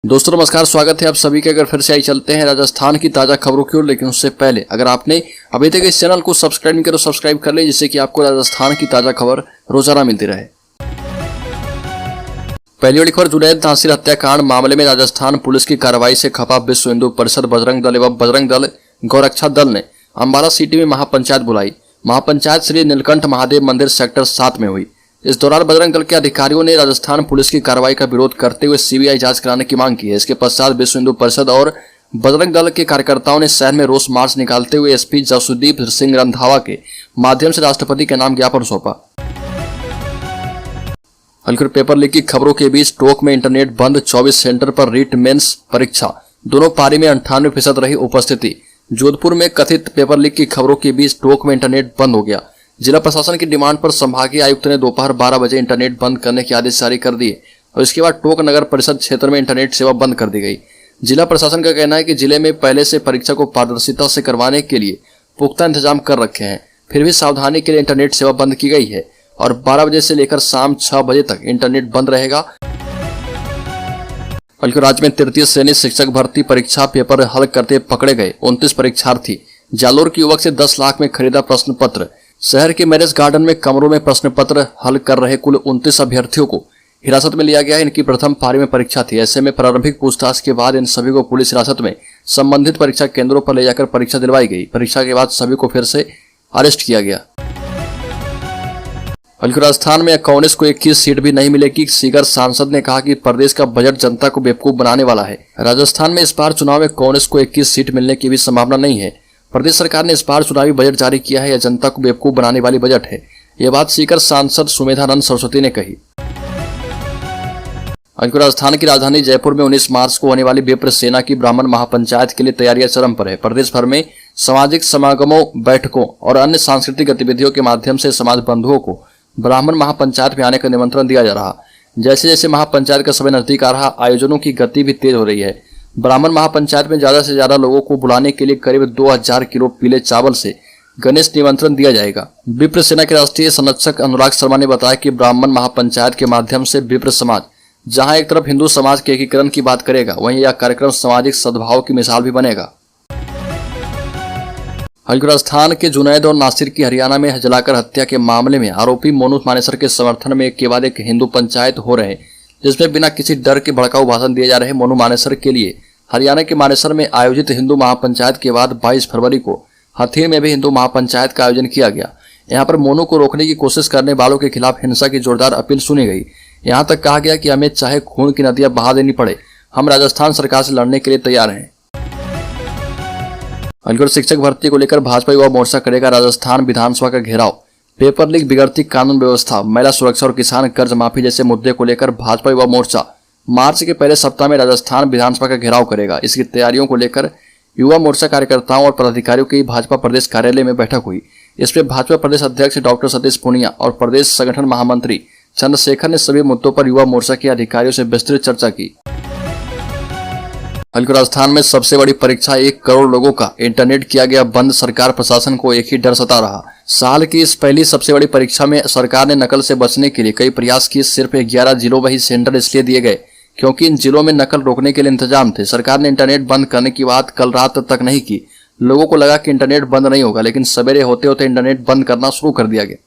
दोस्तों नमस्कार, स्वागत है आप सभी के। अगर फिर से आई चलते हैं राजस्थान की ताजा खबरों की ओर, लेकिन उससे पहले अगर आपने अभी तक इस चैनल को सब्सक्राइब नहीं किया तो सब्सक्राइब कर ले, जिससे कि आपको राजस्थान की ताजा खबर रोजाना मिलती रहे। पहली बड़ी खबर, जुनैद नासिर हत्याकांड मामले में राजस्थान पुलिस की कार्रवाई से खफा विश्व हिंदू परिषद, बजरंग दल एवं बजरंग दल गौरक्षा दल ने अम्बाला सिटी में महापंचायत बुलाई। महापंचायत श्री नीलकंठ महादेव मंदिर सेक्टर 7 में हुई। इस दौरान बजरंग दल के अधिकारियों ने राजस्थान पुलिस की कार्रवाई का विरोध करते हुए सीबीआई जांच कराने की मांग की है। इसके पश्चात विश्व हिंदू परिषद और बजरंग दल के कार्यकर्ताओं ने शहर में रोष मार्च निकालते हुए एसपी जसुदीप सिंह रंधावा के माध्यम से राष्ट्रपति के नाम ज्ञापन सौंपा। हल्कर पेपर लीक की खबरों के बीच टोंक में इंटरनेट बंद, 24 सेंटर पर रीट मेंस परीक्षा, दोनों पारी में 98% रही उपस्थिति। जोधपुर में कथित पेपर लीक की खबरों के बीच टोंक में इंटरनेट बंद हो गया। जिला प्रशासन की डिमांड पर संभागीय आयुक्त ने दोपहर 12 बजे इंटरनेट बंद करने के आदेश जारी कर दिए और इसके बाद टोंक नगर परिषद क्षेत्र में इंटरनेट सेवा बंद कर दी गई। जिला प्रशासन का कहना है कि जिले में पहले से परीक्षा को पारदर्शिता से करवाने के लिए पुख्ता इंतजाम कर रखे हैं, फिर भी सावधानी के लिए इंटरनेट सेवा बंद की गई है और 12 बजे से लेकर शाम 6 बजे तक इंटरनेट बंद रहेगा। बल्कि राज्य में तृतीय श्रेणी शिक्षक भर्ती परीक्षा पेपर हल करते पकड़े गए 29 परीक्षार्थी। जालोर के युवक से 10 लाख में खरीदा प्रश्न पत्र। शहर के मैरिज गार्डन में कमरों में प्रश्न पत्र हल कर रहे कुल 29 अभ्यर्थियों को हिरासत में लिया गया है। इनकी प्रथम पारी में परीक्षा थी। ऐसे में प्रारंभिक पूछताछ के बाद इन सभी को पुलिस हिरासत में संबंधित परीक्षा केंद्रों पर ले जाकर परीक्षा दिलवाई गई। परीक्षा के बाद सभी को फिर से अरेस्ट किया गया। बल्कि राजस्थान में कांग्रेस को 21 सीट भी नहीं मिलेगी। सीकर सांसद ने कहा कि प्रदेश का बजट जनता को बेवकूफ बनाने वाला है। राजस्थान में इस बार चुनाव में कांग्रेस को 21 सीट मिलने की भी संभावना नहीं है। प्रदेश सरकार ने इस बार चुनावी बजट जारी किया है, यह जनता को बेवकूफ बनाने वाली बजट है। यह बात सीकर सांसद सुमेधानंद सरस्वती ने कही। राजस्थान की राजधानी जयपुर में 19 मार्च को होने वाली विप्र सेना की ब्राह्मण महापंचायत के लिए तैयारियां चरम पर है। प्रदेश भर में सामाजिक समागमों, बैठकों और अन्य सांस्कृतिक गतिविधियों के माध्यम से समाज बंधुओं को ब्राह्मण महापंचायत में आने का निमंत्रण दिया जा रहा। जैसे जैसे महापंचायत का समय नजदीक आ रहा, आयोजनों की गति भी तेज हो रही है। ब्राह्मण महापंचायत में ज्यादा से ज्यादा लोगों को बुलाने के लिए करीब 2000 किलो पीले चावल से गणेश निमंत्रण दिया जाएगा। विप्र सेना के राष्ट्रीय संरक्षक अनुराग शर्मा ने बताया कि ब्राह्मण महापंचायत के माध्यम से विप्र समाज जहां एक तरफ हिंदू समाज के एकीकरण की बात करेगा, वहीं यह कार्यक्रम सामाजिक सद्भाव की मिसाल भी बनेगा। राजस्थान के जुनैद और नासिर की हरियाणा में जलाकर हत्या के मामले में आरोपी मोनू मानेसर के समर्थन में एक के बाद एक हिंदू पंचायत हो रहे, जिसमें बिना किसी डर के भड़काऊ भाषण दिए जा रहे। मोनू मानेसर के लिए हरियाणा के मानेसर में आयोजित हिंदू महापंचायत के बाद 22 फरवरी को हथीर में भी हिंदू महापंचायत का आयोजन किया गया। यहां पर मोनू को रोकने की कोशिश करने वालों के खिलाफ हिंसा की जोरदार अपील सुनी गई। यहां तक कहा गया कि हमें चाहे खून की नदियां बहा देनी पड़े, हम राजस्थान सरकार से लड़ने के लिए तैयार हैं। शिक्षक भर्ती को लेकर भाजपा युवा मोर्चा करेगा राजस्थान विधानसभा का घेराव। पेपर लीक, बिगड़ती कानून व्यवस्था, महिला सुरक्षा और किसान कर्ज माफी जैसे मुद्दे को लेकर भाजपा युवा मोर्चा मार्च के पहले सप्ताह में राजस्थान विधानसभा का घेराव करेगा। इसकी तैयारियों को लेकर युवा मोर्चा कार्यकर्ताओं और पदाधिकारियों की भाजपा प्रदेश कार्यालय में बैठक हुई। इसमें भाजपा प्रदेश अध्यक्ष डॉक्टर सतीश पूनिया और प्रदेश संगठन महामंत्री चंद्रशेखर ने सभी मुद्दों पर युवा मोर्चा के अधिकारियों से विस्तृत चर्चा की। राजस्थान में सबसे बड़ी परीक्षा 1 करोड़ लोगों का इंटरनेट किया गया बंद। सरकार प्रशासन को एक ही डर सता रहा। साल की इस पहली सबसे बड़ी परीक्षा में सरकार ने नकल से बचने के लिए कई प्रयास किए। सिर्फ 11 जिलों में ही सेंटर इसलिए दिए गए क्योंकि इन जिलों में नकल रोकने के लिए इंतजाम थे। सरकार ने इंटरनेट बंद करने की बात कल रात तक नहीं की। लोगों को लगा कि इंटरनेट बंद नहीं होगा, लेकिन सवेरे होते होते इंटरनेट बंद करना शुरू कर दिया गया।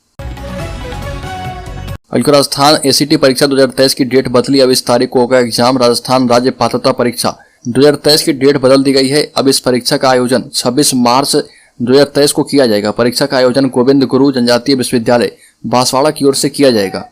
राजस्थान एसीटी परीक्षा 2023 की डेट बदली। अब इस तारीख को होगा एग्जाम। राजस्थान राज्य पात्रता परीक्षा 2023 की डेट बदल दी गई है। अब इस परीक्षा का आयोजन 26 मार्च 2023 को किया जाएगा। परीक्षा का आयोजन गोविंद गुरु जनजातीय विश्वविद्यालय बांसवाड़ा की ओर से किया जाएगा।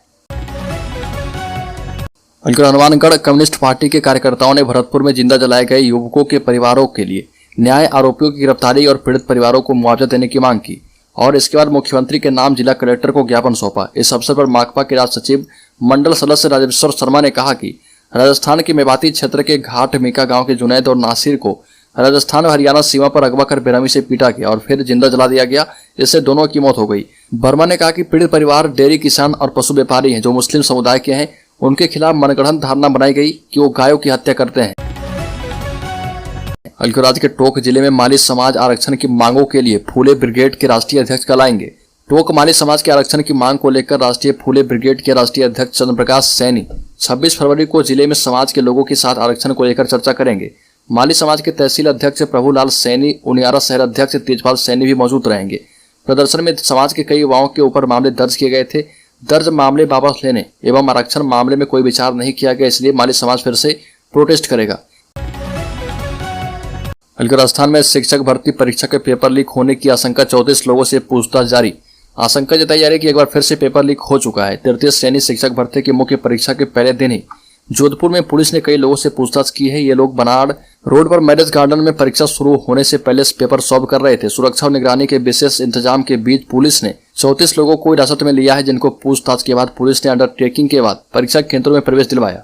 हनुमानगढ़ कम्युनिस्ट पार्टी के कार्यकर्ताओं ने भरतपुर में जिंदा जलाए गए युवकों के परिवारों के लिए न्याय, आरोपियों की गिरफ्तारी और पीड़ित परिवारों को मुआवजा देने की मांग की और इसके बाद मुख्यमंत्री के नाम जिला कलेक्टर को ज्ञापन सौंपा। इस अवसर पर माकपा के राज्य सचिव मंडल सदस्य राजेश्वर शर्मा ने कहा कि राजस्थान के मेवाती क्षेत्र के घाट मीका गांव के जुनैद और नासिर को राजस्थान और हरियाणा सीमा पर अगवा कर बेरहमी से पीटा गया और फिर जिंदा जला दिया गया। इससे दोनों की मौत हो गई। वर्मा ने कहा कि पीड़ित परिवार डेयरी किसान और पशु व्यापारी हैं जो मुस्लिम समुदाय के हैं। उनके खिलाफ मनगढ़ंत धारणा बनाई गई कि वो गायों की हत्या करते हैं। राज्य के टोंक जिले में माली समाज आरक्षण की मांगों के लिए फूले ब्रिगेड के राष्ट्रीय अध्यक्ष कल आएंगे। टोक माली समाज के आरक्षण की मांग को लेकर राष्ट्रीय फूले ब्रिगेड के राष्ट्रीय अध्यक्ष चंद्रप्रकाश सैनी 26 फरवरी को जिले में समाज के लोगों के साथ आरक्षण को लेकर चर्चा करेंगे। माली समाज के तहसील अध्यक्ष प्रभुलाल सैनी, उनियारा शहर अध्यक्ष तेजपाल सैनी भी मौजूद रहेंगे। प्रदर्शन में समाज के कई युवाओं के ऊपर मामले दर्ज किए गए थे। दर्ज मामले वापस लेने एवं आरक्षण मामले में कोई विचार नहीं किया गया, इसलिए माली समाज फिर से प्रोटेस्ट करेगा। राजस्थान में शिक्षक भर्ती परीक्षा के पेपर लीक होने की आशंका, 34 लोगों से पूछताछ जारी। आशंका जताई जा रही है कि एक बार फिर से पेपर लीक हो चुका है। तृतीय श्रेणी शिक्षक भर्ती की मुख्य परीक्षा के पहले दिन ही जोधपुर में पुलिस ने कई लोगों से पूछताछ की है। ये लोग बनाड़ रोड पर मैरिज गार्डन में परीक्षा शुरू होने से पहले पेपर सॉल्व कर रहे थे। सुरक्षा और निगरानी के विशेष इंतजाम के बीच पुलिस ने 34 लोगों को हिरासत में लिया है, जिनको पूछताछ के बाद पुलिस ने अंडरटेकिंग के बाद परीक्षा केंद्रों में प्रवेश दिलवाया।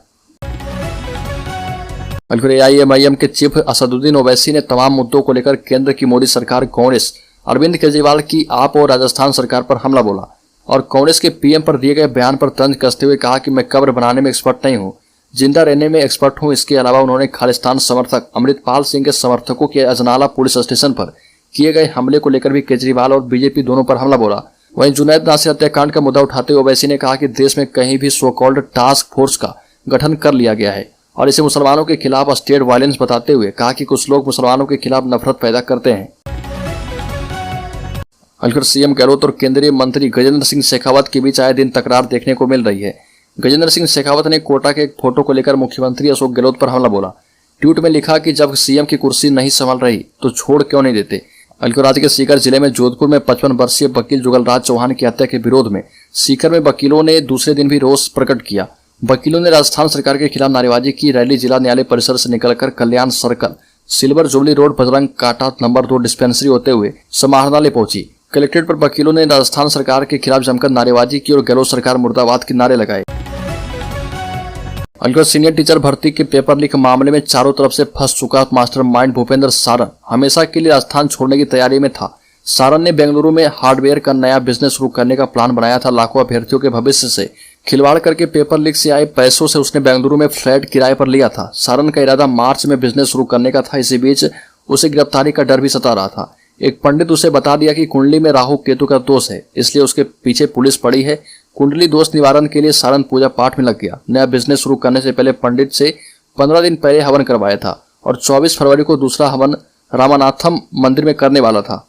AIMIM के चीफ असदुद्दीन ओवैसी ने तमाम मुद्दों को लेकर केंद्र की मोदी सरकार, कांग्रेस, अरविंद केजरीवाल की आप और राजस्थान सरकार पर हमला बोला और कांग्रेस के पीएम पर दिए गए बयान पर तंज कसते हुए कहा कि मैं कब्र बनाने में एक्सपर्ट नहीं हूं, जिंदा रहने में एक्सपर्ट हूं। इसके अलावा उन्होंने खालिस्तान समर्थक अमृतपाल सिंह के समर्थकों के अजनाला पुलिस स्टेशन पर किए गए हमले को लेकर भी केजरीवाल और बीजेपी दोनों पर हमला बोला। वहीं जुनैद नासिर हत्याकांड का मुद्दा उठाते हुए ओवैसी ने कहा कि देश में कहीं भी सो कॉल्ड टास्क फोर्स का गठन कर लिया गया है और इसे मुसलमानों के खिलाफ स्टेट वायलेंस बताते हुए कहा कि कुछ लोग मुसलमानों के खिलाफ नफरत पैदा करते हैं। सीएम गहलोत और केंद्रीय मंत्री गजेंद्र सिंह शेखावत के बीच आए दिन तकरार देखने को मिल रही है। गजेंद्र सिंह शेखावत ने कोटा के एक फोटो को लेकर मुख्यमंत्री अशोक गहलोत पर हमला बोला। ट्वीट में लिखा कि जब सीएम की कुर्सी नहीं संभाल रही तो छोड़ क्यों नहीं देते। राज्य के सीकर जिले में जोधपुर में 55 वर्षीय वकील जुगलराज चौहान की हत्या के विरोध में सीकर में वकीलों ने दूसरे दिन भी रोष प्रकट किया। वकीलों ने राजस्थान सरकार के खिलाफ नारेबाजी की। रैली जिला न्यायालय परिसर से निकलकर Kalyan circle, silver jubilee road, Bajrang काटा नंबर 2 डिस्पेंसरी होते हुए समाहरणालय पहुंची। कलेक्ट्रेट पर वकीलों ने राजस्थान सरकार के खिलाफ जमकर नारेबाजी की और गहलोत सरकार मुर्दाबाद के नारे लगाए। सीनियर टीचर भर्ती के पेपर लीक मामले में चारों तरफ से फंस चुका मास्टरमाइंड भूपेंद्र सारन हमेशा के लिए राजस्थान छोड़ने की तैयारी में था। सारन ने बेंगलुरु में हार्डवेयर का नया बिजनेस शुरू करने का प्लान बनाया था। लाखों अभ्यर्थियों के भविष्य से खिलवाड़ करके पेपर लीक से आए पैसों से उसने बेंगलुरु में फ्लैट किराए पर लिया था। सारन का इरादा मार्च में बिजनेस शुरू करने का था। इसी बीच उसे गिरफ्तारी का डर भी सता रहा था। एक पंडित उसे बता दिया कि कुंडली में राहु केतु का दोष है, इसलिए उसके पीछे पुलिस पड़ी है। कुंडली दोष निवारण के लिए सारन पूजा पाठ में लग गया। नया बिजनेस शुरू करने से पहले पंडित से 15 दिन पहले हवन करवाया था और 24 फरवरी को दूसरा हवन रामानाथम मंदिर में करने वाला था।